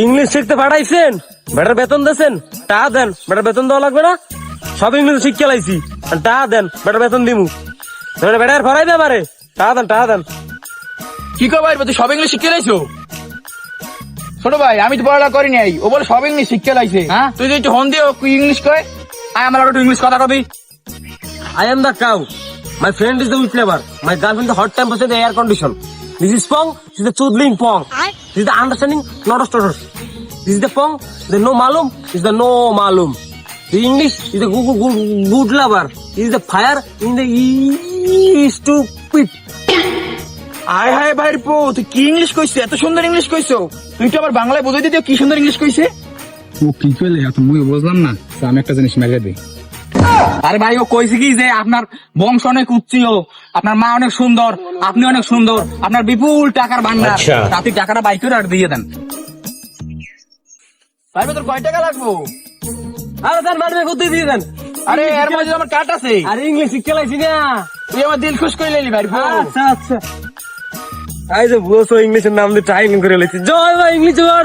English শিখতে পাঠাইছেন, better বেতন দিয়েছেন, টাকা দেন, বেটার বেতন দেওয়া লাগবে না? সব ইংলিশ শিখে লাইছি, টাকা দেন, বেটার বেতন দিমু। বেটার ভরাই দে পারে, টাকা দেন, টাকা দেন। কি কর ভাই, তুই সব ইংলিশ শিখে লাইছো? ছোট ভাই, আমি তো পড়ালেখা করি নাই, ও বলে সব ইংলিশ শিখে লাইছে। হ্যাঁ, তুই যদি একটু হন দিও ইংলিশ কয়, আয় আমার একটু ইংলিশ কথা কবি। I am the cow. My friend is the wheat labour. My girlfriend the hot temperature, the air condition. This is pong. This is the chudling pong. This is the understanding, not a stutters. This is the pong. The no malum. This is the no malum. The English is the good lover. This is the fire in the stupid. আয় হায় ভাই পো, তুই কি English কইছিস? এত সুন্দর English কইছো, তুই তো আবার বাংলায় বুঝাই দিতে কি সুন্দর ইংলিশ কইছে। ও কি কইলে এত মুই বুঝলাম না, তো আমি একটা জিনিস মেরে দিই। আরে ভাই, ও কইছে কি যে আপনার বংশ অনেক উচ্চীয়, আপনার মা অনেক সুন্দর, আপনি অনেক সুন্দর, আপনার বিপুল টাকার ভান্ডার, আপনি টাকাটা বাই করে আর দিয়ে দেন। ভাই তোর কয় টাকা লাগবো? আরে দেন, মানবে কোথায় দিয়ে দেন? আরে এর মধ্যে আমার কাট আছে। আরে ইংলিশ শিখে লাইছি না। তুই আমার দিল খুশ করে নিলি ভাই। আচ্ছা আচ্ছা, এই যে বসো ইংলিশের নাম দিয়ে ট্রাইনিং করে লাইছি। জয় ভাই, ইংলিশ জয়।